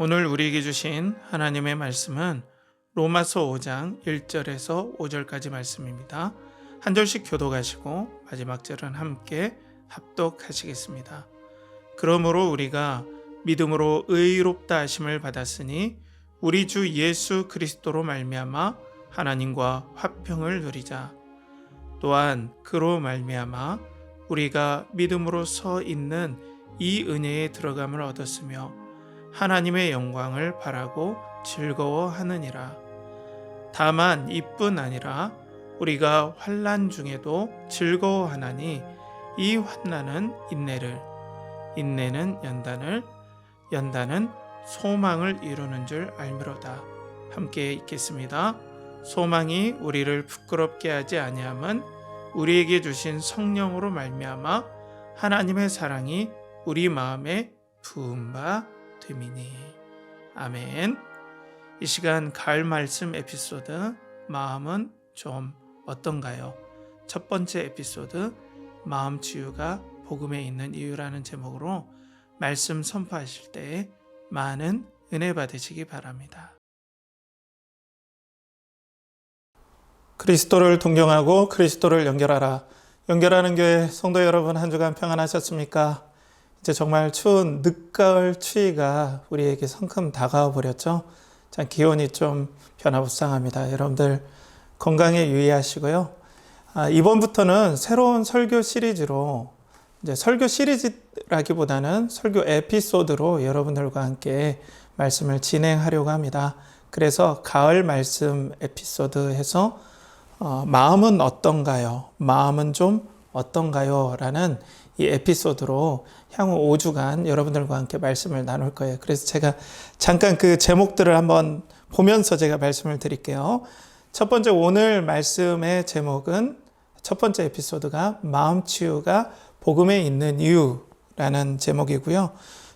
오늘 우리에게 주신 하나님의 말씀은 로마서 5장 1절에서 5절까지 말씀입니다. 한 절씩 교독하시고 마지막 절은 함께 합독하시겠습니다. 그러므로 우리가 믿음으로 의롭다 하심을 받았으니 우리 주 예수 그리스도로 말미암아 하나님과 화평을 누리자. 또한 그로 말미암아 우리가 믿음으로 서 있는 이 은혜에 들어감을 얻었으며 하나님의 영광을 바라고 즐거워하느니라. 다만 이뿐 아니라 우리가 환난 중에도 즐거워하나니 이 환난은 인내를, 인내는 연단을, 연단은 소망을 이루는 줄 알미로다. 함께 읽겠습니다. 소망이 우리를 부끄럽게 하지 아니함은 우리에게 주신 성령으로 말미암아 하나님의 사랑이 우리 마음에 부은 바 됨이니. 아멘. 이 시간 가을 말씀 에피소드 마음은 좀 어떤가요? 첫 번째 에피소드 마음 치유가 복음에 있는 이유라는 제목으로 말씀 선포하실 때 많은 은혜 받으시기 바랍니다. 그리스도를 동경하고 그리스도를 연결하라. 연결하는 교회 성도 여러분, 한 주간 평안하셨습니까? 이제 정말 추운 늦가을 추위가 우리에게 성큼 다가와 버렸죠. 참 기온이 좀 변화무쌍합니다. 여러분들 건강에 유의하시고요. 이번부터는 새로운 설교 시리즈로, 이제 설교 시리즈라기보다는 설교 에피소드로 여러분들과 함께 말씀을 진행하려고 합니다. 그래서 가을 말씀 에피소드 해서 마음은 어떤가요? 마음은 좀 어떤가요? 라는 이 에피소드로 향후 5주간 여러분들과 함께 말씀을 나눌 거예요. 그래서 제가 잠깐 그 제목들을 한번 보면서 제가 말씀을 드릴게요. 첫 번째, 오늘 말씀의 제목은 첫 번째 에피소드가 마음 치유가 복음에 있는 이유라는 제목이고요.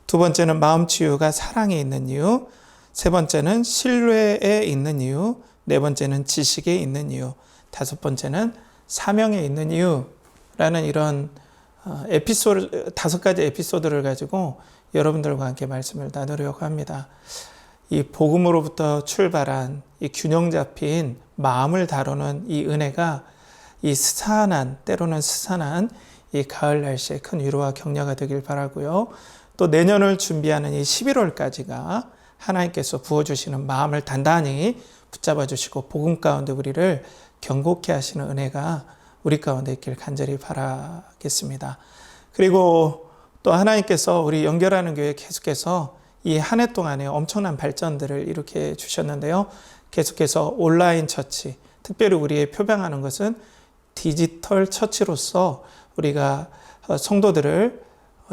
두 번째는 마음 치유가 사랑에 있는 이유, 세 번째는 신뢰에 있는 이유, 네 번째는 지식에 있는 이유, 다섯 번째는 사명에 있는 이유라는 이런 에피소드, 5가지 에피소드를 가지고 여러분들과 함께 말씀을 나누려고 합니다. 이 복음으로부터 출발한 이 균형 잡힌 마음을 다루는 이 은혜가 이 스산한, 때로는 스산한 이 가을 날씨에 큰 위로와 격려가 되길 바라고요. 또 내년을 준비하는 이 11월까지가 하나님께서 부어주시는 마음을 단단히 붙잡아 주시고 복음 가운데 우리를 경고케 하시는 은혜가 우리 가운데 있길 간절히 바라겠습니다. 그리고 또 하나님께서 우리 연결하는 교회 계속해서 이 한 해 동안에 엄청난 발전들을 일으켜 주셨는데요. 계속해서 온라인 처치, 특별히 우리의 표방하는 것은 디지털 처치로서 우리가 성도들을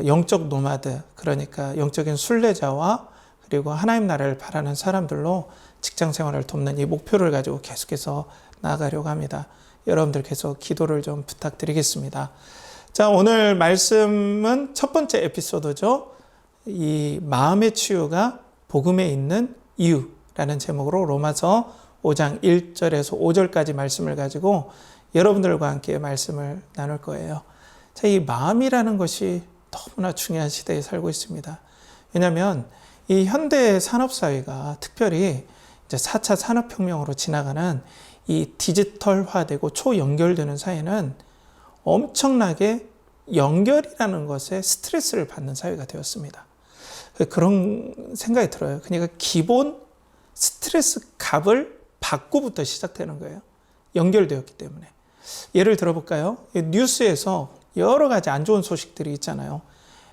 영적 노마드, 그러니까 영적인 순례자와 그리고 하나님 나라를 바라는 사람들로 직장 생활을 돕는 이 목표를 가지고 계속해서 나아가려고 합니다. 여러분들 계속 기도를 좀 부탁드리겠습니다. 자, 오늘 말씀은 첫 번째 에피소드죠. 이 마음의 치유가 복음에 있는 이유라는 제목으로 로마서 5장 1절에서 5절까지 말씀을 가지고 여러분들과 함께 말씀을 나눌 거예요. 자, 이 마음이라는 것이 너무나 중요한 시대에 살고 있습니다. 왜냐하면 이 현대 산업사회가 특별히 이제 4차 산업혁명으로 지나가는 이 디지털화되고 초연결되는 사회는 엄청나게 연결이라는 것에 스트레스를 받는 사회가 되었습니다. 그런 생각이 들어요. 그러니까 기본 스트레스 값을 받고부터 시작되는 거예요. 연결되었기 때문에. 예를 들어볼까요? 뉴스에서 여러 가지 안 좋은 소식들이 있잖아요.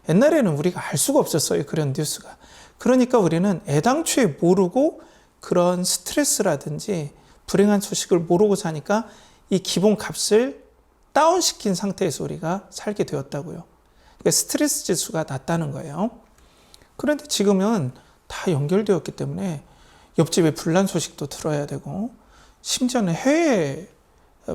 옛날에는 우리가 알 수가 없었어요. 그런 뉴스가. 그러니까 우리는 애당초에 모르고 그런 스트레스라든지 불행한 소식을 모르고 사니까 이 기본 값을 다운시킨 상태에서 우리가 살게 되었다고요. 그러니까 스트레스 지수가 낮다는 거예요. 그런데 지금은 다 연결되었기 때문에 옆집에 불난 소식도 들어야 되고, 심지어는 해외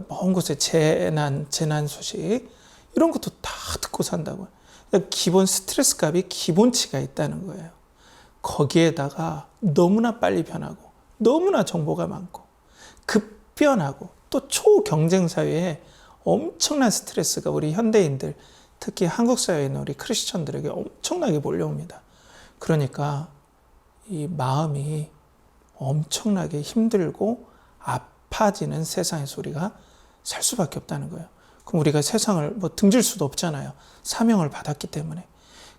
먼 곳에 재난 소식, 이런 것도 다 듣고 산다고요. 그러니까 기본 스트레스 값이 기본치가 있다는 거예요. 거기에다가 너무나 빨리 변하고, 너무나 정보가 많고, 급변하고, 또 초경쟁 사회에 엄청난 스트레스가 우리 현대인들, 특히 한국 사회에 있는 우리 크리스천들에게 엄청나게 몰려옵니다. 그러니까 이 마음이 엄청나게 힘들고 아파지는 세상에서 우리가 살 수밖에 없다는 거예요. 그럼 우리가 세상을 뭐 등질 수도 없잖아요. 사명을 받았기 때문에.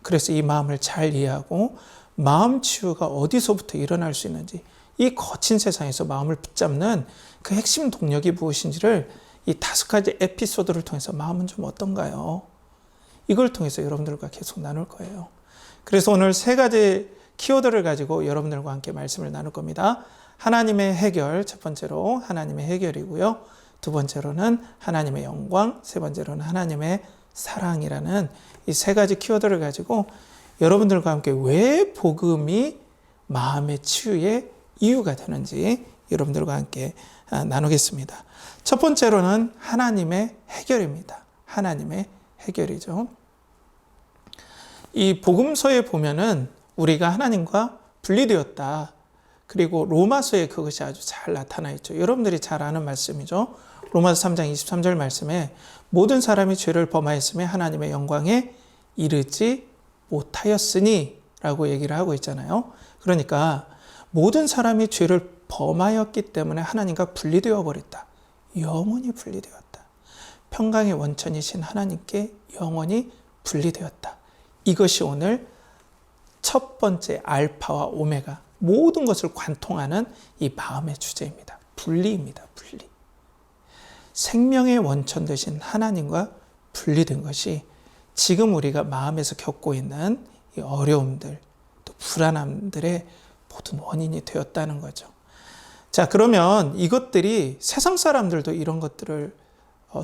그래서 이 마음을 잘 이해하고 마음 치유가 어디서부터 일어날 수 있는지, 이 거친 세상에서 마음을 붙잡는 그 핵심 동력이 무엇인지를 이 5가지 에피소드를 통해서 마음은 좀 어떤가요? 이걸 통해서 여러분들과 계속 나눌 거예요. 그래서 오늘 3가지 키워드를 가지고 여러분들과 함께 말씀을 나눌 겁니다. 하나님의 해결, 첫 번째로 하나님의 해결이고요. 두 번째로는 하나님의 영광, 세 번째로는 하나님의 사랑이라는 이 3가지 키워드를 가지고 여러분들과 함께 왜 복음이 마음의 치유의 이유가 되는지 여러분들과 함께 나누겠습니다. 첫 번째로는 하나님의 해결입니다. 하나님의 해결이죠. 이 복음서에 보면은 우리가 하나님과 분리되었다. 그리고 로마서에 그것이 아주 잘 나타나 있죠. 여러분들이 잘 아는 말씀이죠. 로마서 3장 23절 말씀에 모든 사람이 죄를 범하였으며 하나님의 영광에 이르지 못하였으니 라고 얘기를 하고 있잖아요. 그러니까 모든 사람이 죄를 범하였기 때문에 하나님과 분리되어 버렸다. 영원히 분리되었다. 평강의 원천이신 하나님께 영원히 분리되었다. 이것이 오늘 첫 번째 알파와 오메가, 모든 것을 관통하는 이 마음의 주제입니다. 분리입니다. 분리. 생명의 원천 되신 하나님과 분리된 것이 지금 우리가 마음에서 겪고 있는 이 어려움들, 또 불안함들의 모든 원인이 되었다는 거죠. 자, 그러면 이것들이 세상 사람들도 이런 것들을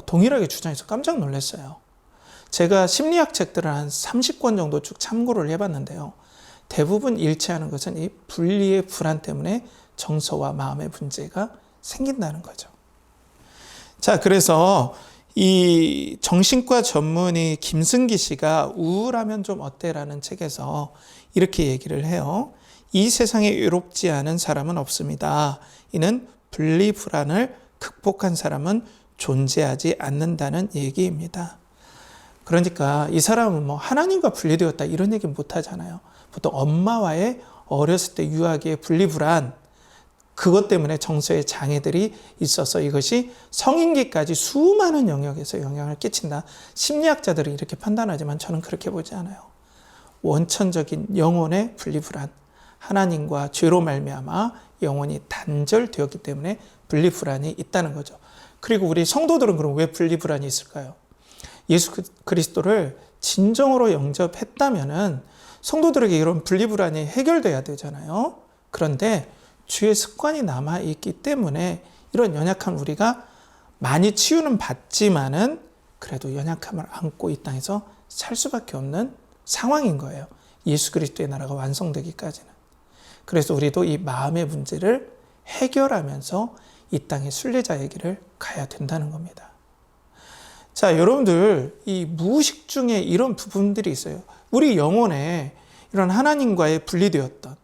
동일하게 주장해서 깜짝 놀랐어요. 제가 심리학 책들을 한 30권 정도 쭉 참고를 해봤는데요. 대부분 일치하는 것은 이 분리의 불안 때문에 정서와 마음의 문제가 생긴다는 거죠. 자, 그래서 이 정신과 전문의 김승기 씨가 우울하면 좀 어때라는 책에서 이렇게 얘기를 해요. 이 세상에 외롭지 않은 사람은 없습니다. 이는 분리 불안을 극복한 사람은 존재하지 않는다는 얘기입니다. 그러니까 이 사람은 뭐 하나님과 분리되었다 이런 얘기는 못 하잖아요. 보통 엄마와의 어렸을 때 유아기의 분리불안, 그것 때문에 정서의 장애들이 있어서 이것이 성인기까지 수많은 영역에서 영향을 끼친다. 심리학자들은 이렇게 판단하지만 저는 그렇게 보지 않아요. 원천적인 영혼의 분리불안, 하나님과 죄로 말미암아 영혼이 단절되었기 때문에 분리불안이 있다는 거죠. 그리고 우리 성도들은 그럼 왜 분리불안이 있을까요? 예수 그리스도를 진정으로 영접했다면은 성도들에게 이런 분리불안이 해결돼야 되잖아요. 그런데 죄의 습관이 남아있기 때문에 이런 연약한 우리가 많이 치유는 받지만은 그래도 연약함을 안고 이 땅에서 살 수밖에 없는 상황인 거예요. 예수 그리스도의 나라가 완성되기까지는. 그래서 우리도 이 마음의 문제를 해결하면서 이 땅의 순례자의 길을 가야 된다는 겁니다. 자, 여러분들 이 무의식 중에 이런 부분들이 있어요. 우리 영혼에 이런 하나님과의 분리되었던,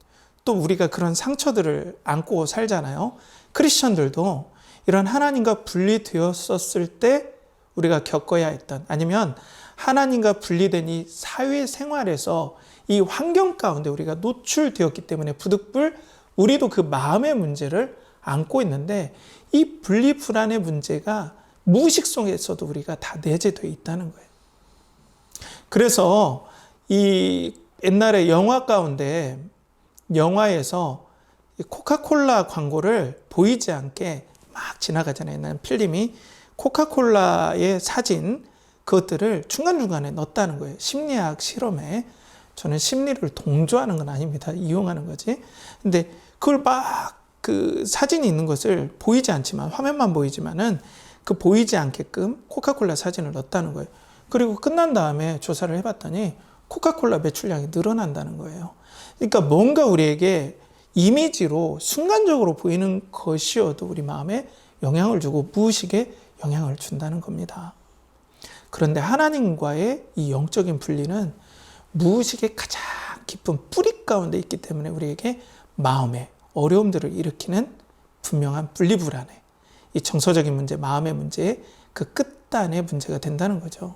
또 우리가 그런 상처들을 안고 살잖아요. 크리스천들도 이런 하나님과 분리되었었을 때 우리가 겪어야 했던, 아니면 하나님과 분리된 이 사회생활에서 이 환경 가운데 우리가 노출되었기 때문에 부득불 우리도 그 마음의 문제를 안고 있는데, 이 분리불안의 문제가 무의식 속에서도 우리가 다 내재되어 있다는 거예요. 그래서 이 옛날에 영화 가운데, 영화에서 코카콜라 광고를 보이지 않게 막 지나가잖아요. 옛날 필름이 코카콜라의 사진, 그것들을 중간중간에 넣었다는 거예요. 심리학 실험에. 저는 심리를 동조하는 건 아닙니다. 이용하는 거지. 근데 그걸 막 그 사진이 있는 것을 보이지 않지만, 화면만 보이지만은 그 보이지 않게끔 코카콜라 사진을 넣었다는 거예요. 그리고 끝난 다음에 조사를 해봤더니 코카콜라 매출량이 늘어난다는 거예요. 그러니까 뭔가 우리에게 이미지로 순간적으로 보이는 것이어도 우리 마음에 영향을 주고 무의식에 영향을 준다는 겁니다. 그런데 하나님과의 이 영적인 분리는 무의식의 가장 깊은 뿌리 가운데 있기 때문에 우리에게 마음에 어려움들을 일으키는 분명한 분리불안에, 이 정서적인 문제, 마음의 문제의 그 끝단의 문제가 된다는 거죠.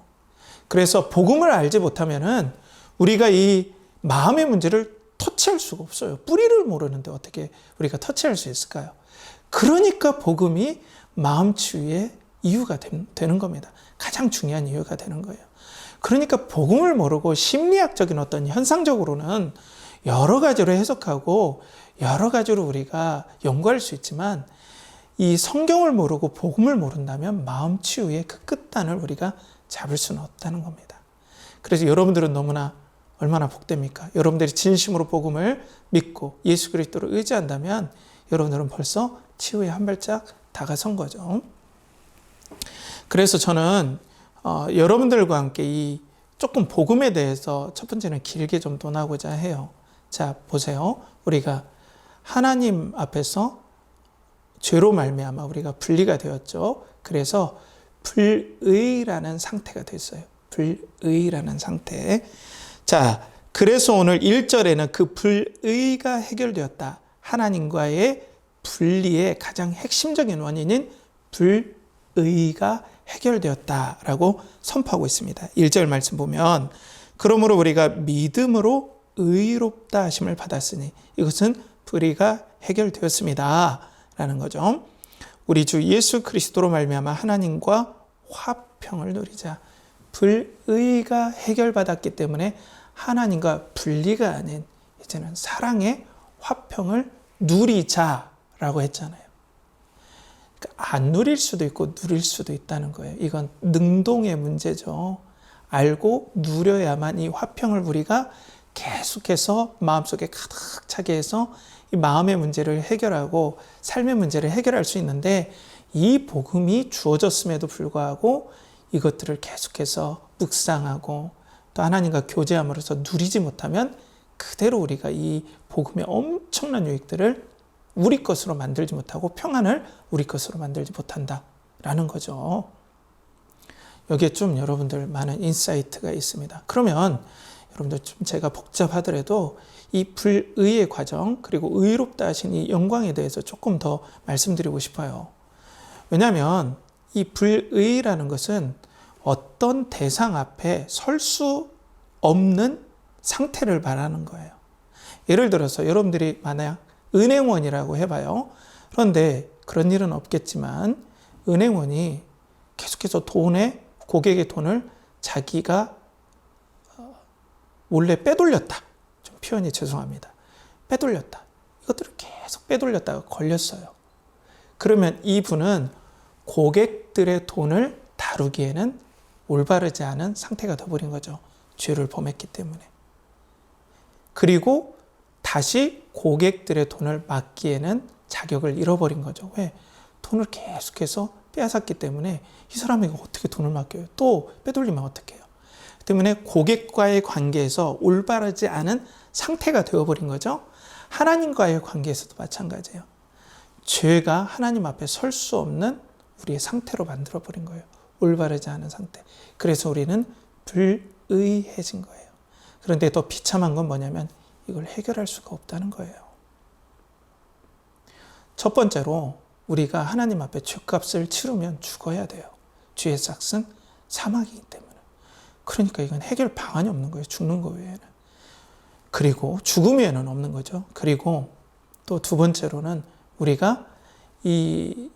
그래서 복음을 알지 못하면은 우리가 이 마음의 문제를 터치할 수가 없어요. 뿌리를 모르는데 어떻게 우리가 터치할 수 있을까요? 그러니까 복음이 마음 치유의 이유가 되는 겁니다. 가장 중요한 이유가 되는 거예요. 그러니까 복음을 모르고 심리학적인 어떤 현상적으로는 여러 가지로 해석하고 여러 가지로 우리가 연구할 수 있지만 이 성경을 모르고 복음을 모른다면 마음 치유의 그 끝단을 우리가 잡을 수는 없다는 겁니다. 그래서 여러분들은 너무나 얼마나 복됩니까? 여러분들이 진심으로 복음을 믿고 예수 그리스도를 의지한다면 여러분들은 벌써 치유에 한 발짝 다가선 거죠. 그래서 저는 여러분들과 함께 이 조금 복음에 대해서 첫 번째는 길게 좀 논하고자 해요. 자, 보세요. 우리가 하나님 앞에서 죄로 말미암아 우리가 분리가 되었죠. 그래서 불의라는 상태가 됐어요. 불의라는 상태. 자, 그래서 오늘 1절에는 그 불의가 해결되었다. 하나님과의 분리의 가장 핵심적인 원인인 불의가 해결되었다라고 선포하고 있습니다. 1절 말씀 보면 그러므로 우리가 믿음으로 의롭다 하심을 받았으니 이것은 불의가 해결되었습니다 라는 거죠. 우리 주 예수 그리스도로 말미암아 하나님과 화평을 누리자. 불의가 해결받았기 때문에 하나님과 분리가 아닌 이제는 사랑의 화평을 누리자라고 했잖아요. 그러니까 안 누릴 수도 있고 누릴 수도 있다는 거예요. 이건 능동의 문제죠. 알고 누려야만 이 화평을 우리가 계속해서 마음속에 가득 차게 해서 이 마음의 문제를 해결하고 삶의 문제를 해결할 수 있는데 이 복음이 주어졌음에도 불구하고 이것들을 계속해서 묵상하고 또 하나님과 교제함으로써 누리지 못하면 그대로 우리가 이 복음의 엄청난 유익들을 우리 것으로 만들지 못하고 평안을 우리 것으로 만들지 못한다라는 거죠. 여기에 좀 여러분들 많은 인사이트가 있습니다. 그러면 여러분들 좀 제가 복잡하더라도 이 불의의 과정 그리고 의롭다 하신 이 영광에 대해서 조금 더 말씀드리고 싶어요. 왜냐하면 이 불의라는 것은 어떤 대상 앞에 설 수 없는 상태를 말하는 거예요. 예를 들어서 여러분들이 만약 은행원이라고 해봐요. 그런데 그런 일은 없겠지만 은행원이 계속해서 고객의 돈을 자기가 몰래 빼돌렸다. 좀 표현이 죄송합니다. 빼돌렸다. 이것들을 계속 빼돌렸다가 걸렸어요. 그러면 이분은 고객들의 돈을 다루기에는 올바르지 않은 상태가 되어버린 거죠. 죄를 범했기 때문에. 그리고 다시 고객들의 돈을 맡기에는 자격을 잃어버린 거죠. 왜? 돈을 계속해서 빼앗았기 때문에 이 사람에게 어떻게 돈을 맡겨요? 또 빼돌리면 어떡해요? 때문에 고객과의 관계에서 올바르지 않은 상태가 되어버린 거죠. 하나님과의 관계에서도 마찬가지예요. 죄가 하나님 앞에 설 수 없는 우리의 상태로 만들어버린 거예요. 올바르지 않은 상태. 그래서 우리는 불의해진 거예요. 그런데 더 비참한 건 뭐냐면 이걸 해결할 수가 없다는 거예요. 첫 번째로 우리가 하나님 앞에 죄값을 치르면 죽어야 돼요. 죄의 삭은 사망이기 때문에. 그러니까 이건 해결 방안이 없는 거예요. 죽는 거 외에는. 그리고 죽음 외에는 없는 거죠. 그리고 또 두 번째로는 우리가 이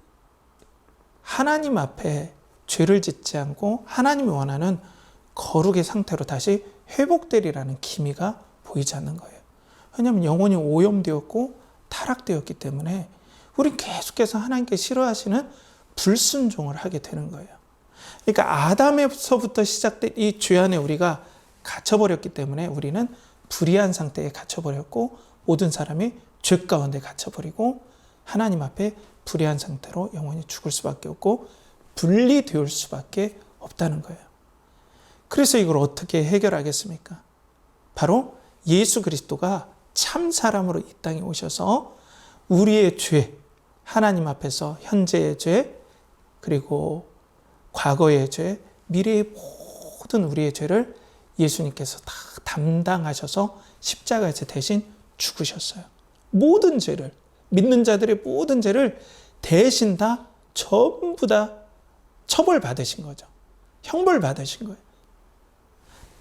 하나님 앞에 죄를 짓지 않고 하나님이 원하는 거룩의 상태로 다시 회복되리라는 기미가 보이지 않는 거예요. 왜냐하면 영혼이 오염되었고 타락되었기 때문에 우린 계속해서 하나님께 싫어하시는 불순종을 하게 되는 거예요. 그러니까 아담에서부터 시작된 이 죄 안에 우리가 갇혀버렸기 때문에 우리는 불의한 상태에 갇혀버렸고 모든 사람이 죄 가운데 갇혀버리고 하나님 앞에 불의한 상태로 영원히 죽을 수밖에 없고 분리될 수밖에 없다는 거예요. 그래서 이걸 어떻게 해결하겠습니까? 바로 예수 그리스도가 참 사람으로 이 땅에 오셔서 우리의 죄, 하나님 앞에서 현재의 죄, 그리고 과거의 죄, 미래의 모든 우리의 죄를 예수님께서 다 담당하셔서 십자가에서 대신 죽으셨어요. 모든 죄를, 믿는 자들의 모든 죄를 대신 다 전부 다 처벌받으신 거죠. 형벌받으신 거예요.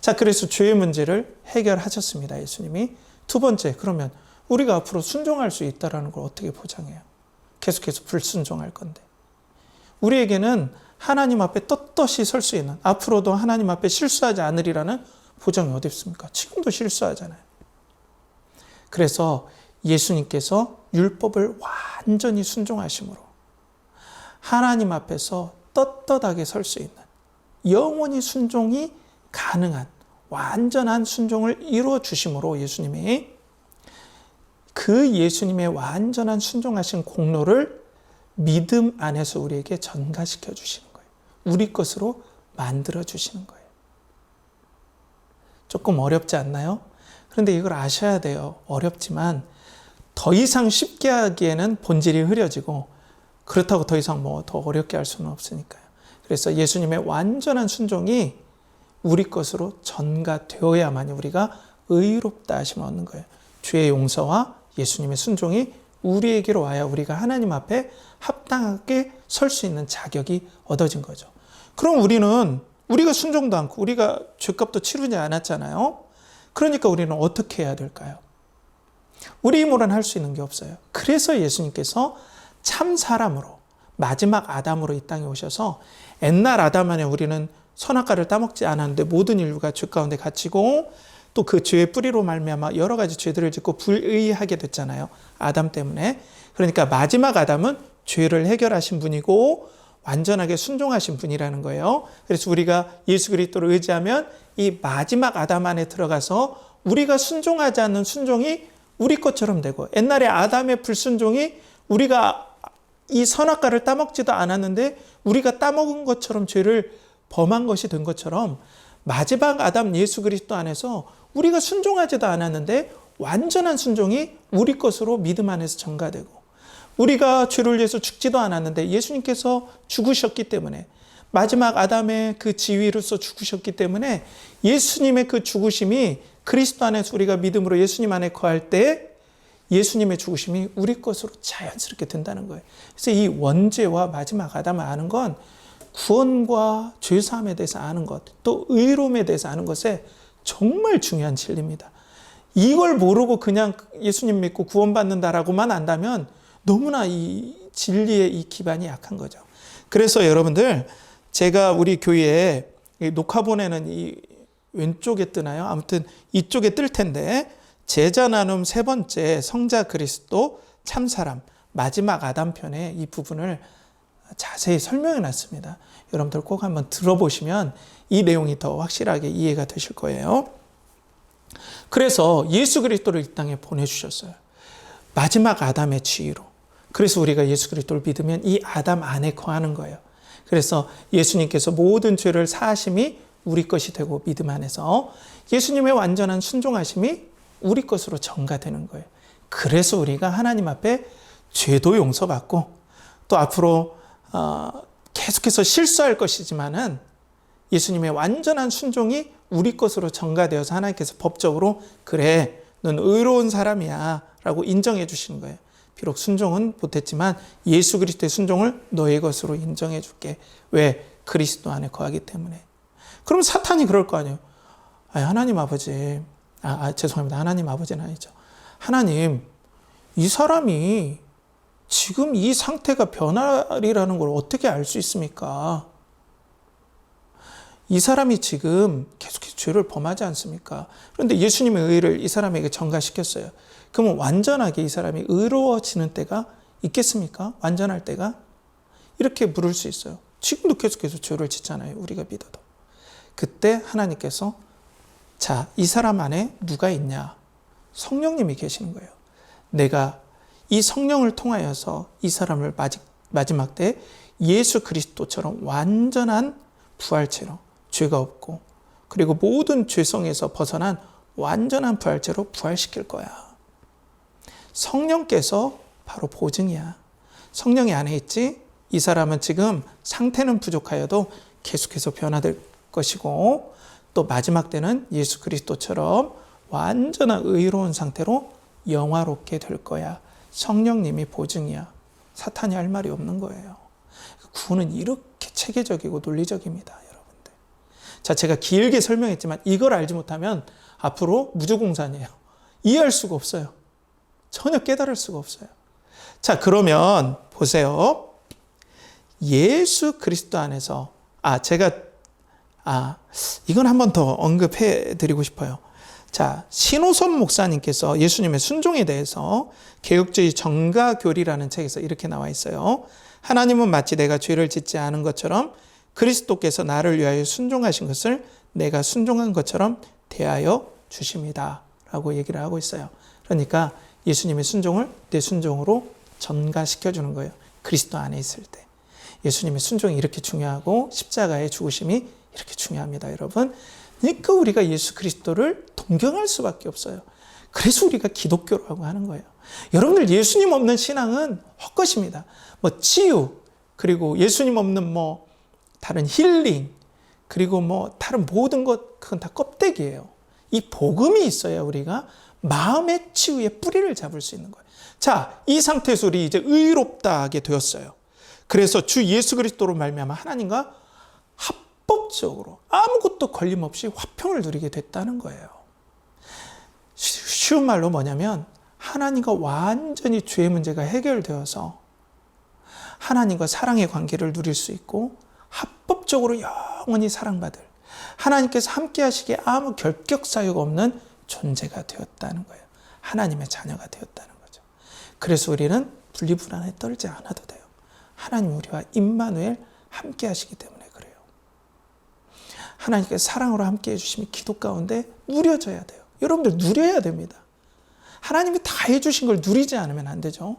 자, 그래서 죄의 문제를 해결하셨습니다. 예수님이 두 번째, 그러면 우리가 앞으로 순종할 수 있다는 걸 어떻게 보장해요? 계속해서 불순종할 건데. 우리에게는 하나님 앞에 떳떳이 설 수 있는, 앞으로도 하나님 앞에 실수하지 않으리라는 보장이 어디 있습니까? 지금도 실수하잖아요. 그래서 예수님께서 율법을 완전히 순종하심으로 하나님 앞에서 떳떳하게 설 수 있는, 영원히 순종이 가능한 완전한 순종을 이루어 주심으로 예수님이 그 예수님의 완전한 순종하신 공로를 믿음 안에서 우리에게 전가시켜 주시는 거예요. 우리 것으로 만들어 주시는 거예요. 조금 어렵지 않나요? 그런데 이걸 아셔야 돼요. 어렵지만 더 이상 쉽게 하기에는 본질이 흐려지고, 그렇다고 더 이상 더 어렵게 할 수는 없으니까요. 그래서 예수님의 완전한 순종이 우리 것으로 전가되어야만이 우리가 의롭다 하심을 얻는 거예요. 주의 용서와 예수님의 순종이 우리에게로 와야 우리가 하나님 앞에 합당하게 설 수 있는 자격이 얻어진 거죠. 그럼 우리가 순종도 않고 우리가 죄값도 치르지 않았잖아요. 그러니까 우리는 어떻게 해야 될까요? 우리 힘으로는 할 수 있는 게 없어요. 그래서 예수님께서 참 사람으로, 마지막 아담으로 이 땅에 오셔서, 옛날 아담 안에 우리는 선악과를 따먹지 않았는데 모든 인류가 죄 가운데 갇히고 또 그 죄의 뿌리로 말미암아 여러 가지 죄들을 짓고 불의하게 됐잖아요. 아담 때문에. 그러니까 마지막 아담은 죄를 해결하신 분이고 완전하게 순종하신 분이라는 거예요. 그래서 우리가 예수 그리스도를 의지하면 이 마지막 아담 안에 들어가서 우리가 순종하지 않는 순종이 우리 것처럼 되고, 옛날에 아담의 불순종이 우리가 이 선악과를 따먹지도 않았는데 우리가 따먹은 것처럼 죄를 범한 것이 된 것처럼, 마지막 아담 예수 그리스도 안에서 우리가 순종하지도 않았는데 완전한 순종이 우리 것으로 믿음 안에서 전가되고, 우리가 죄를 위해서 죽지도 않았는데 예수님께서 죽으셨기 때문에, 마지막 아담의 그 지위로서 죽으셨기 때문에 예수님의 그 죽으심이 그리스도 안에서 우리가 믿음으로 예수님 안에 거할 때 예수님의 죽으심이 우리 것으로 자연스럽게 된다는 거예요. 그래서 이 원죄와 마지막 아담을 아는 건 구원과 죄사함에 대해서 아는 것, 또 의로움에 대해서 아는 것에 정말 중요한 진리입니다. 이걸 모르고 그냥 예수님 믿고 구원받는다라고만 안다면 너무나 이 진리의 이 기반이 약한 거죠. 그래서 여러분들, 제가 우리 교회에 녹화본에는 이 왼쪽에 뜨나요? 아무튼 이쪽에 뜰 텐데, 제자 나눔 세 번째 성자 그리스도 참사람 마지막 아담 편에 이 부분을 자세히 설명해 놨습니다. 여러분들 꼭 한번 들어보시면 이 내용이 더 확실하게 이해가 되실 거예요. 그래서 예수 그리스도를 이 땅에 보내주셨어요. 마지막 아담의 지위로. 그래서 우리가 예수 그리스도를 믿으면 이 아담 안에 거하는 거예요. 그래서 예수님께서 모든 죄를 사하심이 우리 것이 되고, 믿음 안에서 예수님의 완전한 순종하심이 우리 것으로 전가되는 거예요. 그래서 우리가 하나님 앞에 죄도 용서받고, 또 앞으로 계속해서 실수할 것이지만은 예수님의 완전한 순종이 우리 것으로 전가되어서 하나님께서 법적으로, 그래, 넌 의로운 사람이야 라고 인정해 주시는 거예요. 비록 순종은 못했지만 예수 그리스도의 순종을 너의 것으로 인정해 줄게. 왜? 그리스도 안에 거하기 때문에. 그럼 사탄이 그럴 거 아니에요. 하나님 아버지, 죄송합니다. 하나님 아버지는 아니죠. 하나님, 이 사람이 지금 이 상태가 변화리라는 걸 어떻게 알 수 있습니까? 이 사람이 지금 계속해서 죄를 범하지 않습니까? 그런데 예수님의 의를 이 사람에게 전가시켰어요. 그러면 완전하게 이 사람이 의로워지는 때가 있겠습니까? 완전할 때가? 이렇게 물을 수 있어요. 지금도 계속해서 죄를 짓잖아요. 우리가 믿어도. 그때 하나님께서, 자, 이 사람 안에 누가 있냐? 성령님이 계시는 거예요. 내가 이 성령을 통하여서 이 사람을 마지막 때 예수 그리스도처럼 완전한 부활체로, 죄가 없고 그리고 모든 죄성에서 벗어난 완전한 부활체로 부활시킬 거야. 성령께서 바로 보증이야. 성령이 안에 있지? 이 사람은 지금 상태는 부족하여도 계속해서 변화될 것이고, 또 마지막 때는 예수 그리스도처럼 완전한 의로운 상태로 영화롭게 될 거야. 성령님이 보증이야. 사탄이 할 말이 없는 거예요. 구원은 이렇게 체계적이고 논리적입니다, 여러분들. 자, 제가 길게 설명했지만 이걸 알지 못하면 앞으로 무주공산이에요. 이해할 수가 없어요. 전혀 깨달을 수가 없어요. 자, 그러면 보세요. 예수 그리스도 안에서 이건 한 번 더 언급해 드리고 싶어요. 자, 신호선 목사님께서 예수님의 순종에 대해서 개혁주의 정가교리라는 책에서 이렇게 나와 있어요. 하나님은 마치 내가 죄를 짓지 않은 것처럼 그리스도께서 나를 위하여 순종하신 것을 내가 순종한 것처럼 대하여 주십니다. 라고 얘기를 하고 있어요. 그러니까 예수님의 순종을 내 순종으로 전가시켜 주는 거예요. 그리스도 안에 있을 때. 예수님의 순종이 이렇게 중요하고 십자가의 죽으심이 이렇게 중요합니다, 여러분. 그러니까 우리가 예수 그리스도를 동경할 수밖에 없어요. 그래서 우리가 기독교라고 하는 거예요. 여러분들 예수님 없는 신앙은 헛것입니다. 치유, 그리고 예수님 없는 다른 힐링, 그리고 다른 모든 것, 그건 다 껍데기예요. 이 복음이 있어야 우리가 마음의 치유의 뿌리를 잡을 수 있는 거예요. 자, 이 상태에서 우리 이제 의롭다 하게 되었어요. 그래서 주 예수 그리스도로 말미암아 하나님과 합법적으로 아무것도 걸림없이 화평을 누리게 됐다는 거예요. 쉬운 말로 뭐냐면 하나님과 완전히 죄의 문제가 해결되어서 하나님과 사랑의 관계를 누릴 수 있고 합법적으로 영원히 사랑받을 하나님께서 함께 하시기에 아무 결격 사유가 없는 존재가 되었다는 거예요. 하나님의 자녀가 되었다는 거죠. 그래서 우리는 분리불안에 떨지 않아도 돼요. 하나님 우리와 임마누엘 함께 하시기 때문에 그래요. 하나님께서 사랑으로 함께 해주심이 기도 가운데 누려져야 돼요. 여러분들 누려야 됩니다. 하나님이 다 해주신 걸 누리지 않으면 안 되죠.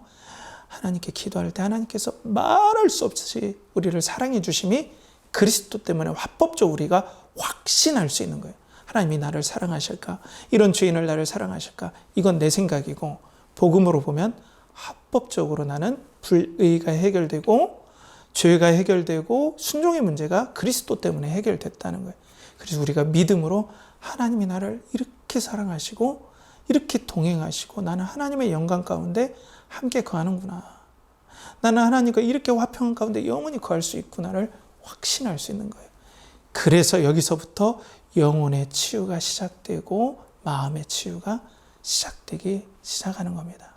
하나님께 기도할 때 하나님께서 말할 수 없이 우리를 사랑해 주심이 그리스도 때문에 합법적으로 우리가 확신할 수 있는 거예요. 하나님이 나를 사랑하실까? 이런 죄인을 나를 사랑하실까? 이건 내 생각이고 복음으로 보면 합법적으로 나는 불의가 해결되고 죄가 해결되고 순종의 문제가 그리스도 때문에 해결됐다는 거예요. 그래서 우리가 믿음으로 하나님이 나를 이렇게 사랑하시고 이렇게 동행하시고 나는 하나님의 영광 가운데 함께 거하는구나. 나는 하나님과 이렇게 화평한 가운데 영원히 거할 수 있구나를 확신할 수 있는 거예요. 그래서 여기서부터 영혼의 치유가 시작되고 마음의 치유가 시작되기 시작하는 겁니다.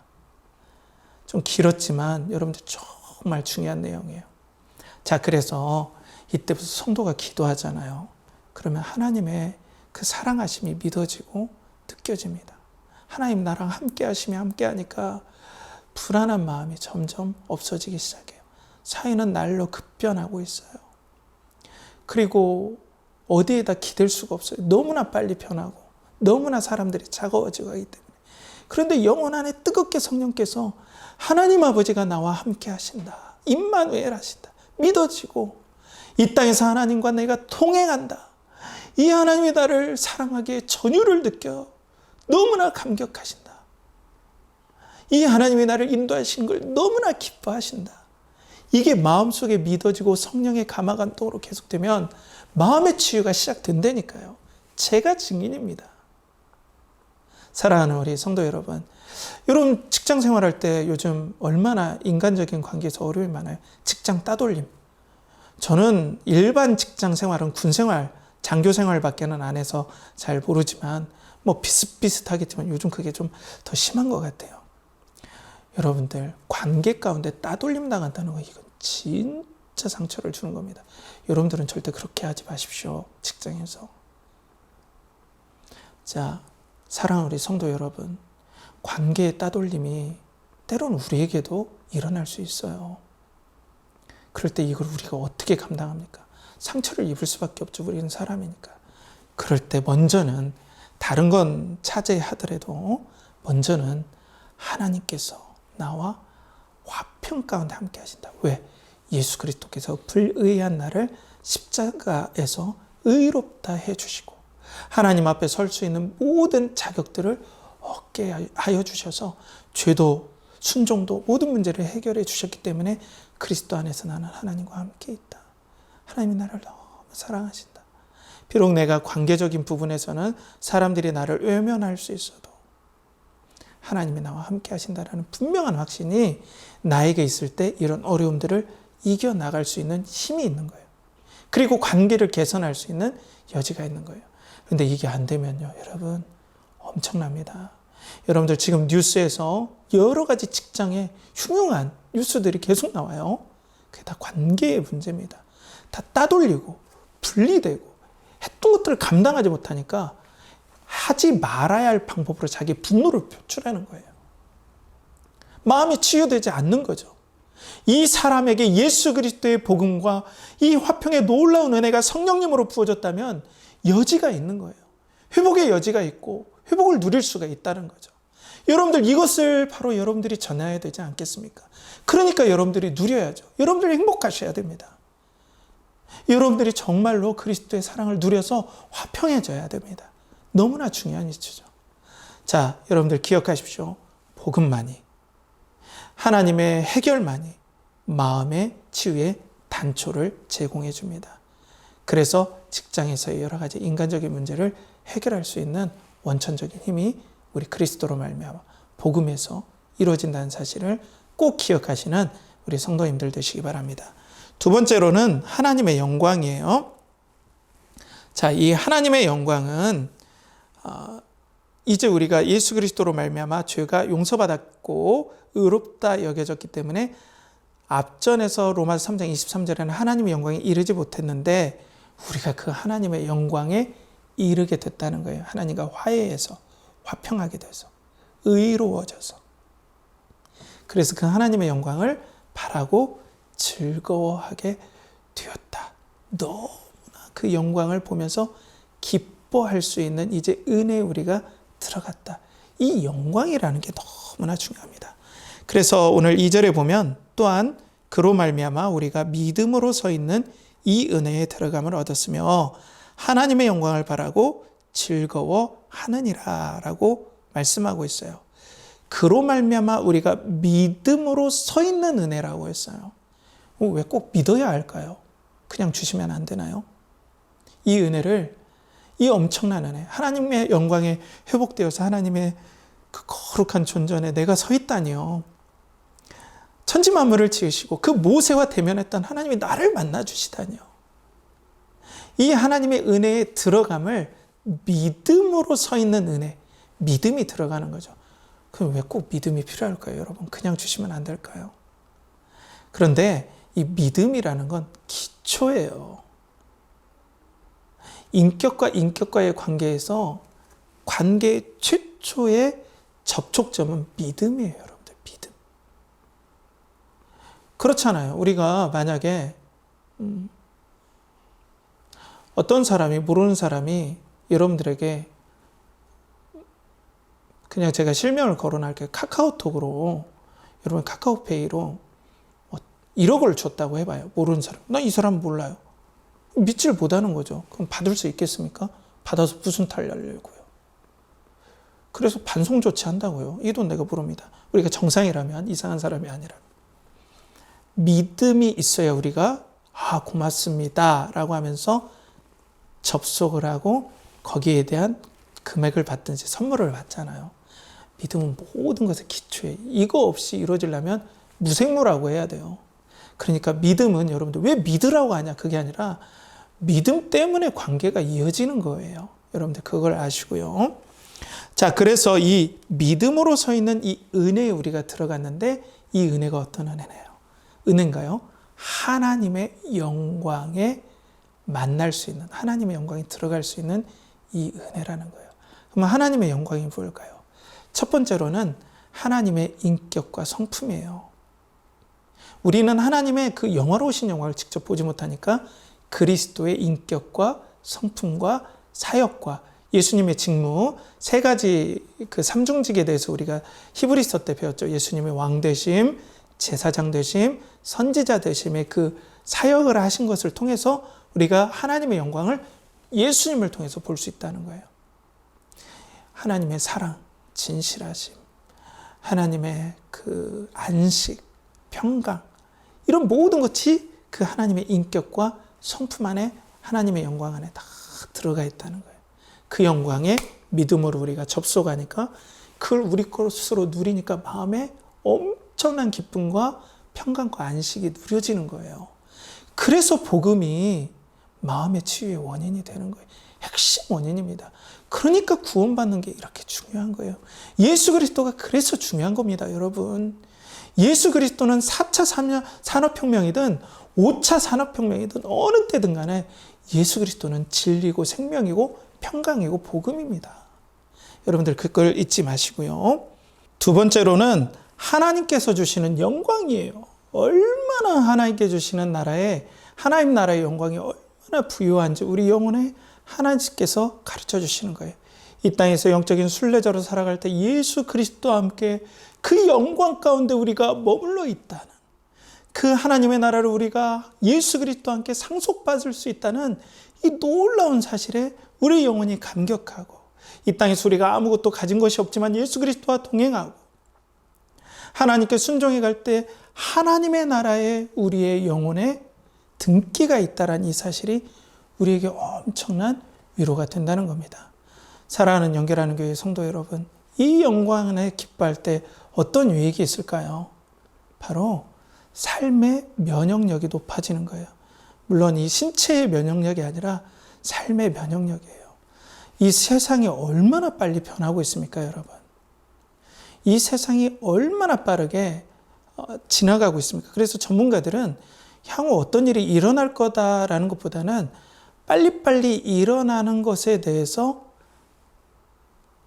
좀 길었지만 여러분들 정말 중요한 내용이에요. 자, 그래서 이때부터 성도가 기도하잖아요. 그러면 하나님의 그 사랑하심이 믿어지고 느껴집니다. 하나님 나랑 함께 하시며 함께 하니까 불안한 마음이 점점 없어지기 시작해요. 사회는 날로 급변하고 있어요. 그리고 어디에다 기댈 수가 없어요. 너무나 빨리 변하고 너무나 사람들이 차가워지고 하기 때문에. 그런데 영혼 안에 뜨겁게 성령께서 하나님 아버지가 나와 함께 하신다. 임마누엘 하신다. 믿어지고 이 땅에서 하나님과 내가 동행한다. 이 하나님이 나를 사랑하기에 전율을 느껴 너무나 감격하신다. 이 하나님이 나를 인도하신 걸 너무나 기뻐하신다. 이게 마음속에 믿어지고 성령의 감화감동으로 계속되면 마음의 치유가 시작된다니까요. 제가 증인입니다. 사랑하는 우리 성도 여러분, 여러분 직장 생활할 때 요즘 얼마나 인간적인 관계에서 어려움이 많아요. 직장 따돌림. 저는 일반 직장 생활은 군 생활, 장교 생활밖에는 안 해서 잘 모르지만 비슷비슷하겠지만 요즘 그게 좀 더 심한 것 같아요. 여러분들 관계 가운데 따돌림 당한다는 거 이건 진짜 상처를 주는 겁니다. 여러분들은 절대 그렇게 하지 마십시오. 직장에서. 자, 사랑하는 우리 성도 여러분, 관계의 따돌림이 때로는 우리에게도 일어날 수 있어요. 그럴 때 이걸 우리가 어떻게 감당합니까? 상처를 입을 수밖에 없죠. 우리는 사람이니까. 그럴 때 먼저는 다른 건 차지하더라도 먼저는 하나님께서 나와 화평 가운데 함께 하신다. 왜? 예수 그리스도께서 불의한 나를 십자가에서 의롭다 해주시고 하나님 앞에 설 수 있는 모든 자격들을 얻게 하여 주셔서 죄도 순종도 모든 문제를 해결해 주셨기 때문에 그리스도 안에서 나는 하나님과 함께 있다. 하나님이 나를 너무 사랑하신다. 비록 내가 관계적인 부분에서는 사람들이 나를 외면할 수 있어도 하나님이 나와 함께 하신다라는 분명한 확신이 나에게 있을 때 이런 어려움들을 이겨나갈 수 있는 힘이 있는 거예요. 그리고 관계를 개선할 수 있는 여지가 있는 거예요. 그런데 이게 안 되면요, 여러분 엄청납니다. 여러분들 지금 뉴스에서 여러 가지 직장에 흉흉한 뉴스들이 계속 나와요. 그게 다 관계의 문제입니다. 다 따돌리고 분리되고 했던 것들을 감당하지 못하니까 하지 말아야 할 방법으로 자기 분노를 표출하는 거예요. 마음이 치유되지 않는 거죠. 이 사람에게 예수 그리스도의 복음과 이 화평의 놀라운 은혜가 성령님으로 부어졌다면 여지가 있는 거예요. 회복의 여지가 있고 회복을 누릴 수가 있다는 거죠. 여러분들 이것을 바로 여러분들이 전해야 되지 않겠습니까? 그러니까 여러분들이 누려야죠. 여러분들이 행복하셔야 됩니다. 여러분들이 정말로 그리스도의 사랑을 누려서 화평해져야 됩니다. 너무나 중요한 이치죠. 자, 여러분들 기억하십시오. 복음만이, 하나님의 해결만이 마음의 치유의 단초를 제공해 줍니다. 그래서 직장에서의 여러 가지 인간적인 문제를 해결할 수 있는 원천적인 힘이 우리 그리스도로 말미암아 복음에서 이루어진다는 사실을 꼭 기억하시는 우리 성도님들 되시기 바랍니다. 두 번째로는 하나님의 영광이에요. 자, 이 하나님의 영광은 이제 우리가 예수 그리스도로 말미암아 죄가 용서받았고 의롭다 여겨졌기 때문에 앞전에서 로마서 3장 23절에는 하나님의 영광에 이르지 못했는데 우리가 그 하나님의 영광에 이르게 됐다는 거예요. 하나님과 화해해서 화평하게 돼서 의로워져서. 그래서 그 하나님의 영광을 바라고 즐거워하게 되었다. 너무나 그 영광을 보면서 기뻐할 수 있는 이제 은혜에 우리가 들어갔다. 이 영광이라는 게 너무나 중요합니다. 그래서 오늘 2절에 보면 또한 그로 말미암아 우리가 믿음으로 서 있는 이 은혜에 들어감을 얻었으며 하나님의 영광을 바라고 즐거워하느니라 라고 말씀하고 있어요. 그로 말미암아 우리가 믿음으로 서 있는 은혜라고 했어요. 왜 꼭 믿어야 할까요? 그냥 주시면 안 되나요? 이 은혜를, 이 엄청난 은혜, 하나님의 영광에 회복되어서 하나님의 그 거룩한 존전에 내가 서 있다니요. 천지만물을 지으시고 그 모세와 대면했던 하나님이 나를 만나주시다니요. 이 하나님의 은혜에 들어감을 믿음으로 서 있는 은혜, 믿음이 들어가는 거죠. 그럼 왜 꼭 믿음이 필요할까요, 여러분? 그냥 주시면 안 될까요? 그런데 이 믿음이라는 건 기초예요. 인격과 인격과의 관계에서 관계의 최초의 접촉점은 믿음이에요, 여러분들. 믿음. 그렇잖아요. 우리가 만약에 어떤 사람이, 모르는 사람이 여러분들에게 그냥 제가 실명을 거론할게요. 카카오톡으로, 여러분 카카오페이로 1억을 줬다고 해봐요. 모르는 사람. 나 이 사람 몰라요. 믿질 못하는 거죠. 그럼 받을 수 있겠습니까? 받아서 무슨 탈 날려고요. 그래서 반송 조치한다고요. 이 돈 내가 부릅니다. 우리가 정상이라면, 이상한 사람이 아니라. 믿음이 있어야 우리가 고맙습니다 라고 하면서 접속을 하고 거기에 대한 금액을 받든지 선물을 받잖아요. 믿음은 모든 것의 기초에, 이거 없이 이루어지려면 무생무라고 해야 돼요. 그러니까 믿음은 여러분들 왜 믿으라고 하냐, 그게 아니라 믿음 때문에 관계가 이어지는 거예요. 여러분들 그걸 아시고요. 자, 그래서 이 믿음으로 서 있는 이 은혜에 우리가 들어갔는데 이 은혜가 어떤 은혜네요? 은혜인가요? 하나님의 영광에 만날 수 있는, 하나님의 영광에 들어갈 수 있는 이 은혜라는 거예요. 그러면 하나님의 영광이 뭘까요? 첫 번째로는 하나님의 인격과 성품이에요. 우리는 하나님의 그 영화로우신 영광을 직접 보지 못하니까 그리스도의 인격과 성품과 사역과 예수님의 직무, 세 가지 그 삼중직에 대해서 우리가 히브리서 때 배웠죠. 예수님의 왕되심, 제사장 되심, 선지자 되심의 그 사역을 하신 것을 통해서 우리가 하나님의 영광을 예수님을 통해서 볼 수 있다는 거예요. 하나님의 사랑, 진실하심, 하나님의 그 안식, 평강, 이런 모든 것이 그 하나님의 인격과 성품 안에, 하나님의 영광 안에 다 들어가 있다는 거예요. 그 영광에 믿음으로 우리가 접속하니까 그걸 우리 것으로 누리니까 마음에 엄청난 기쁨과 평강과 안식이 누려지는 거예요. 그래서 복음이 마음의 치유의 원인이 되는 거예요. 핵심 원인입니다. 그러니까 구원받는 게 이렇게 중요해요. 중요한 거예요. 예수 그리스도가 그래서 중요한 겁니다, 여러분. 예수 그리스도는 4차 산업혁명이든 5차 산업혁명이든 어느 때든 간에 예수 그리스도는 진리고 생명이고 평강이고 복음입니다. 여러분들 그걸 잊지 마시고요. 두 번째로는 하나님께서 주시는 영광이에요. 얼마나 하나님께 주시는 나라에 하나님 나라의 영광이 얼마나 부유한지 우리 영혼에 하나님께서 가르쳐 주시는 거예요. 이 땅에서 영적인 순례자로 살아갈 때 예수 그리스도와 함께 그 영광 가운데 우리가 머물러 있다는, 그 하나님의 나라를 우리가 예수 그리스도와 함께 상속받을 수 있다는 이 놀라운 사실에 우리 영혼이 감격하고, 이 땅에서 우리가 아무것도 가진 것이 없지만 예수 그리스도와 동행하고 하나님께 순종해 갈 때 하나님의 나라에 우리의 영혼에 등기가 있다는 이 사실이 우리에게 엄청난 위로가 된다는 겁니다. 사랑하는 연결하는 교회 성도 여러분, 이 영광에 기뻐할 때 어떤 유익이 있을까요? 바로 삶의 면역력이 높아지는 거예요. 물론 이 신체의 면역력이 아니라 삶의 면역력이에요. 이 세상이 얼마나 빨리 변하고 있습니까, 여러분? 이 세상이 얼마나 빠르게 지나가고 있습니까? 그래서 전문가들은 향후 어떤 일이 일어날 거다라는 것보다는 빨리빨리 일어나는 것에 대해서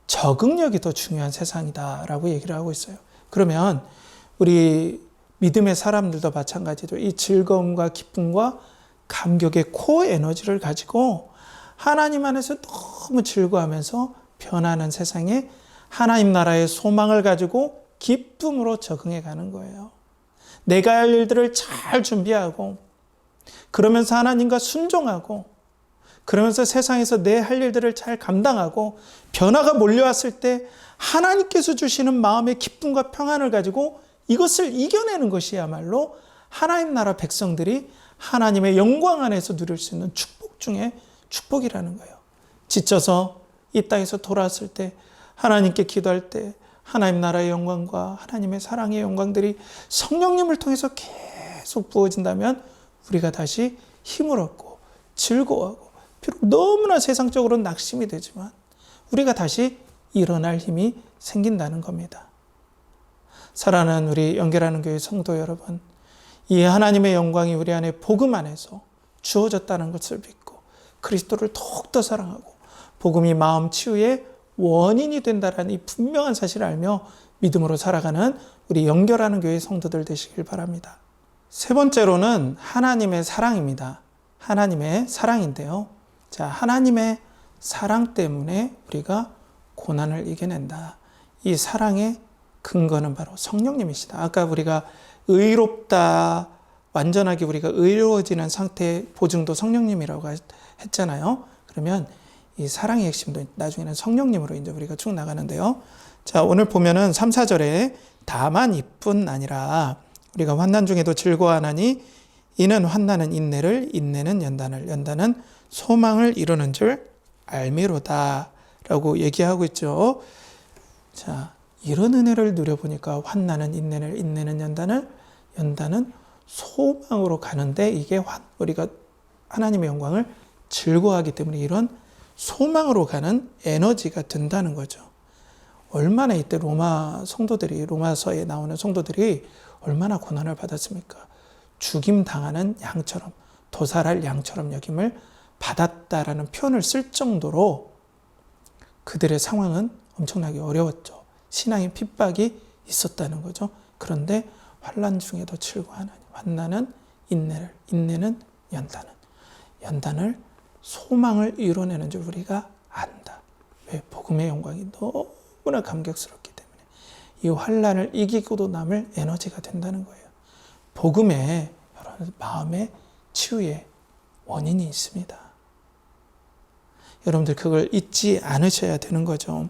적응력이 더 중요한 세상이다라고 얘기를 하고 있어요. 그러면 우리 믿음의 사람들도 마찬가지로 이 즐거움과 기쁨과 감격의 코어 에너지를 가지고 하나님 안에서 너무 즐거워하면서 변하는 세상에 하나님 나라의 소망을 가지고 기쁨으로 적응해 가는 거예요. 내가 할 일들을 잘 준비하고, 그러면서 하나님과 순종하고, 그러면서 세상에서 내 할 일들을 잘 감당하고, 변화가 몰려왔을 때 하나님께서 주시는 마음의 기쁨과 평안을 가지고 이것을 이겨내는 것이야말로 하나님 나라 백성들이 하나님의 영광 안에서 누릴 수 있는 축복 중에 축복이라는 거예요. 지쳐서 이 땅에서 돌아왔을 때, 하나님께 기도할 때 하나님 나라의 영광과 하나님의 사랑의 영광들이 성령님을 통해서 계속 부어진다면 우리가 다시 힘을 얻고 즐거워하고, 비록 너무나 세상적으로는 낙심이 되지만 우리가 다시 일어날 힘이 생긴다는 겁니다. 사랑하는 우리 연결하는 교회 성도 여러분, 이 하나님의 영광이 우리 안에 복음 안에서 주어졌다는 것을 믿고 그리스도를 더욱더 사랑하고 복음이 마음 치유의 원인이 된다는 이 분명한 사실을 알며 믿음으로 살아가는 우리 연결하는 교회 성도들 되시길 바랍니다. 세 번째로는 하나님의 사랑입니다. 하나님의 사랑인데요. 자, 하나님의 사랑 때문에 우리가 고난을 이겨낸다. 이 사랑의 근거는 바로 성령님이시다. 아까 우리가 의롭다, 완전하게 우리가 의로워지는 상태의 보증도 성령님이라고 했잖아요. 그러면 이 사랑의 핵심도 나중에는 성령님으로 이제 우리가 쭉 나가는데요. 자, 오늘 보면은 3, 4절에 다만 이뿐 아니라 우리가 환난 중에도 즐거워하나니 이는 환난은 인내를, 인내는 연단을, 연단은 소망을 이루는 줄 알미로다 라고 얘기하고 있죠. 자, 이런 은혜를 누려보니까 환난은 인내를, 인내는 연단을, 연단은 소망으로 가는데 이게 우리가 하나님의 영광을 즐거워하기 때문에 이런 소망으로 가는 에너지가 된다는 거죠. 얼마나 이때 로마서에 나오는 성도들이 얼마나 고난을 받았습니까? 죽임 당하는 양처럼, 도살할 양처럼 여김을 받았다라는 표현을 쓸 정도로 그들의 상황은 엄청나게 어려웠죠. 신앙의 핍박이 있었다는 거죠. 그런데 환난 중에도 즐거워하나니 환난은 인내를, 인내는 연단은, 연단을 소망을 이뤄내는 줄 우리가 안다. 왜? 복음의 영광이 너무나 감격스럽기 때문에 이 환난을 이기고도 남을 에너지가 된다는 거예요. 복음에 여러분 마음의 치유의 원인이 있습니다. 여러분들 그걸 잊지 않으셔야 되는 거죠.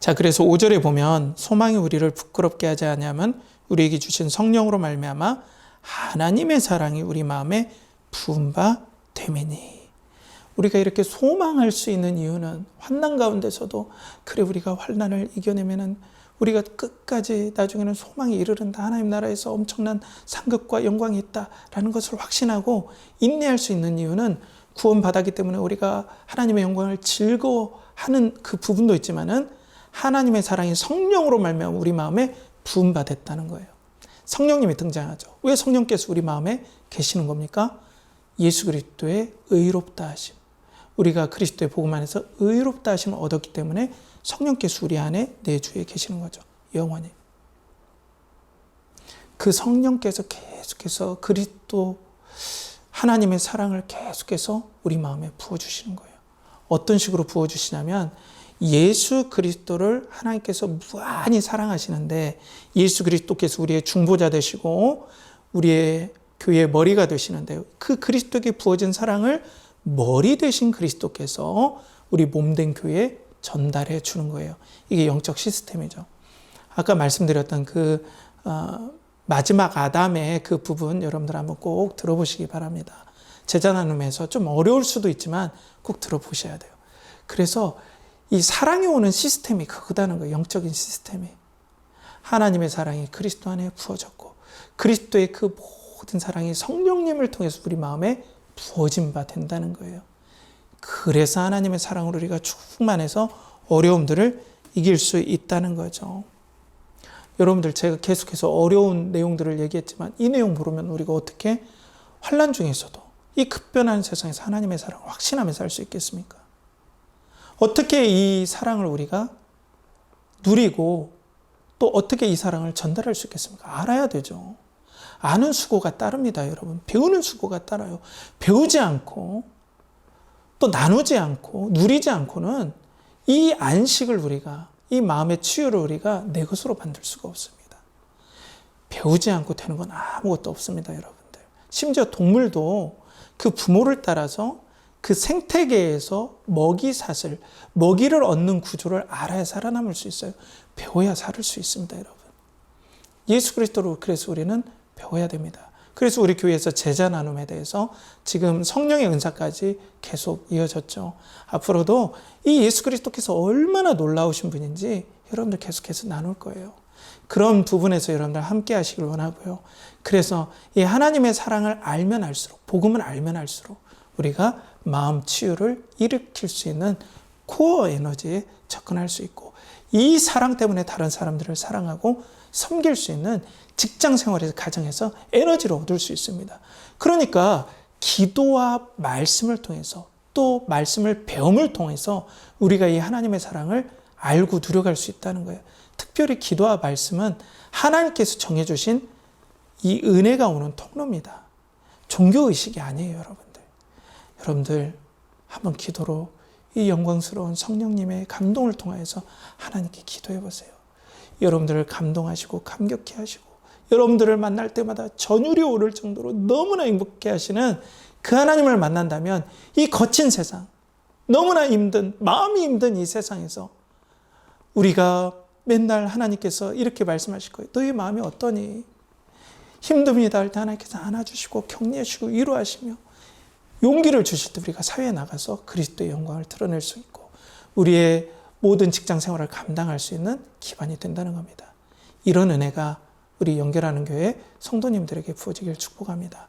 자, 그래서 5절에 보면 소망이 우리를 부끄럽게 하지 아니하면 우리에게 주신 성령으로 말미암아 하나님의 사랑이 우리 마음에 부은 바 됨이니. 우리가 이렇게 소망할 수 있는 이유는 환난 가운데서도 그래 우리가 환난을 이겨내면은 우리가 끝까지 나중에는 소망에 이르른다. 하나님 나라에서 엄청난 상급과 영광이 있다라는 것을 확신하고 인내할 수 있는 이유는 구원받았기 때문에 우리가 하나님의 영광을 즐거워할 하는 그 부분도 있지만은 하나님의 사랑이 성령으로 말미암아 우리 마음에 부음받았다는 거예요. 성령님이 등장하죠. 왜 성령께서 우리 마음에 계시는 겁니까? 예수 그리스도의 의롭다 하심. 우리가 그리스도의 복음 안에서 의롭다 하심을 얻었기 때문에 성령께서 우리 안에 내주에 계시는 거죠. 영원히. 그 성령께서 계속해서 그리스도 하나님의 사랑을 계속해서 우리 마음에 부어주시는 거예요. 어떤 식으로 부어주시냐면 예수 그리스도를 하나님께서 무한히 사랑하시는데 예수 그리스도께서 우리의 중보자 되시고 우리의 교회의 머리가 되시는데 그 그리스도에게 부어진 사랑을 머리 되신 그리스도께서 우리 몸된 교회에 전달해 주는 거예요. 이게 영적 시스템이죠. 아까 말씀드렸던 그 마지막 아담의 그 부분 여러분들 한번 꼭 들어보시기 바랍니다. 제자 나눔에서 좀 어려울 수도 있지만 꼭 들어보셔야 돼요. 그래서 이 사랑이 오는 시스템이 그거다는 거예요. 영적인 시스템이. 하나님의 사랑이 그리스도 안에 부어졌고 그리스도의 그 모든 사랑이 성령님을 통해서 우리 마음에 부어진 바 된다는 거예요. 그래서 하나님의 사랑으로 우리가 충만해서 어려움들을 이길 수 있다는 거죠. 여러분들 제가 계속해서 어려운 내용들을 얘기했지만 이 내용 모르면 우리가 어떻게 환난 중에서도 이 급변하는 세상에서 하나님의 사랑을 확신하면서 살 수 있겠습니까? 어떻게 이 사랑을 우리가 누리고 또 어떻게 이 사랑을 전달할 수 있겠습니까? 알아야 되죠. 아는 수고가 따릅니다, 여러분. 배우는 수고가 따라요. 배우지 않고 또 나누지 않고 누리지 않고는 이 안식을 우리가 이 마음의 치유를 우리가 내 것으로 만들 수가 없습니다. 배우지 않고 되는 건 아무것도 없습니다, 여러분들. 심지어 동물도 그 부모를 따라서 그 생태계에서 먹이를 얻는 구조를 알아야 살아남을 수 있어요. 배워야 살을 수 있습니다, 여러분. 예수 그리스도로 그래서 우리는 배워야 됩니다. 그래서 우리 교회에서 제자 나눔에 대해서 지금 성령의 은사까지 계속 이어졌죠. 앞으로도 이 예수 그리스도께서 얼마나 놀라우신 분인지 여러분들 계속해서 나눌 거예요. 그런 부분에서 여러분들 함께 하시길 원하고요. 그래서 이 하나님의 사랑을 알면 알수록, 복음을 알면 알수록 우리가 마음 치유를 일으킬 수 있는 코어 에너지에 접근할 수 있고 이 사랑 때문에 다른 사람들을 사랑하고 섬길 수 있는 직장 생활에서 가정에서 에너지를 얻을 수 있습니다. 그러니까 기도와 말씀을 통해서 또 말씀을 배움을 통해서 우리가 이 하나님의 사랑을 알고 누려갈 수 있다는 거예요. 특별히 기도와 말씀은 하나님께서 정해주신 이 은혜가 오는 통로입니다. 종교의식이 아니에요, 여러분들. 여러분들 한번 기도로 이 영광스러운 성령님의 감동을 통하여서 하나님께 기도해 보세요. 여러분들을 감동하시고 감격해 하시고 여러분들을 만날 때마다 전율이 오를 정도로 너무나 행복해 하시는 그 하나님을 만난다면 이 거친 세상, 너무나 마음이 힘든 이 세상에서 우리가 맨날 하나님께서 이렇게 말씀하실 거예요. 너희 마음이 어떠니? 힘듭니다 할 때 하나님께서 안아주시고 격려하시고 위로하시며 용기를 주실 때 우리가 사회에 나가서 그리스도의 영광을 드러낼 수 있고 우리의 모든 직장 생활을 감당할 수 있는 기반이 된다는 겁니다. 이런 은혜가 우리 연결하는 교회 성도님들에게 부어지길 축복합니다.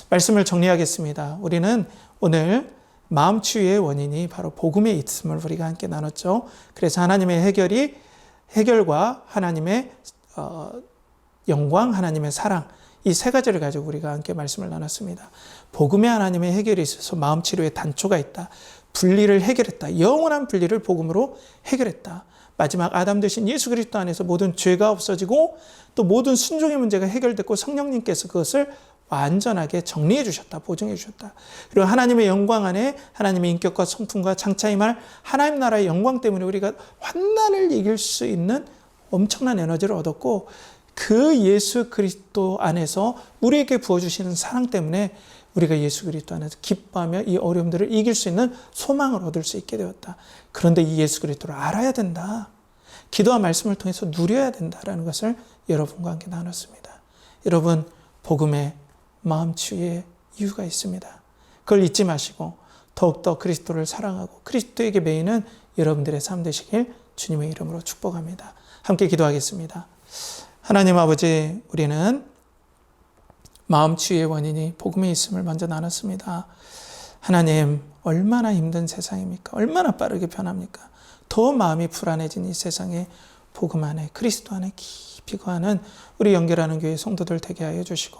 말씀을 정리하겠습니다. 우리는 오늘 마음 치유의 원인이 바로 복음에 있음을 우리가 함께 나눴죠. 그래서 하나님의 해결과 하나님의 영광, 하나님의 사랑 이 세 가지를 가지고 우리가 함께 말씀을 나눴습니다. 복음에 하나님의 해결이 있어서 마음 치료에 단초가 있다. 분리를 해결했다. 영원한 분리를 복음으로 해결했다. 마지막 아담 되신 예수 그리스도 안에서 모든 죄가 없어지고 또 모든 순종의 문제가 해결됐고 성령님께서 그것을 완전하게 정리해 주셨다. 보증해 주셨다. 그리고 하나님의 영광 안에 하나님의 인격과 성품과 장차 임할 하나님 나라의 영광 때문에 우리가 환난을 이길 수 있는 엄청난 에너지를 얻었고 그 예수 그리스도 안에서 우리에게 부어주시는 사랑 때문에 우리가 예수 그리스도 안에서 기뻐하며 이 어려움들을 이길 수 있는 소망을 얻을 수 있게 되었다. 그런데 이 예수 그리스도를 알아야 된다. 기도와 말씀을 통해서 누려야 된다라는 것을 여러분과 함께 나눴습니다. 여러분, 복음에 마음 치유의 이유가 있습니다. 그걸 잊지 마시고 더욱더 그리스도를 사랑하고 그리스도에게 매이는 여러분들의 삶 되시길 주님의 이름으로 축복합니다. 함께 기도하겠습니다. 하나님 아버지, 우리는 마음 치유의 원인이 복음에 있음을 먼저 나눴습니다. 하나님, 얼마나 힘든 세상입니까? 얼마나 빠르게 변합니까? 더 마음이 불안해진 이 세상에 복음 안에, 그리스도 안에 깊이 거하는 우리 연결하는 교회 성도들 되게 하여 주시고,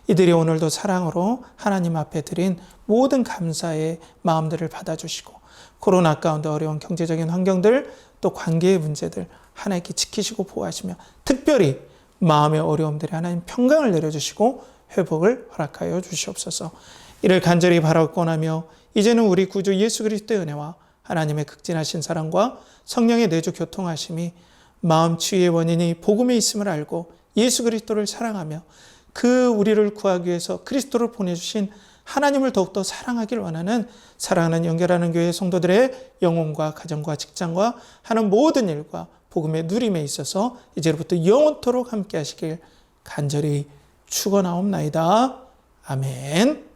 이들이 오늘도 사랑으로 하나님 앞에 드린 모든 감사의 마음들을 받아주시고, 코로나 가운데 어려운 경제적인 환경들, 또 관계의 문제들 하나님께 지키시고 보호하시며, 특별히 마음의 어려움들에 하나님 평강을 내려주시고 회복을 허락하여 주시옵소서. 이를 간절히 바라고 하며, 이제는 우리 구주 예수 그리스도의 은혜와 하나님의 극진하신 사랑과 성령의 내주 교통하심이 마음 치유의 원인이 복음에 있음을 알고 예수 그리스도를 사랑하며 그 우리를 구하기 위해서 그리스도를 보내주신 하나님을 더욱더 사랑하길 원하는 사랑하는 연결하는 교회 성도들의 영혼과 가정과 직장과 하는 모든 일과 복음의 누림에 있어서 이제부터 영원토록 함께 하시길 간절히 축원하옵나이다. 아멘.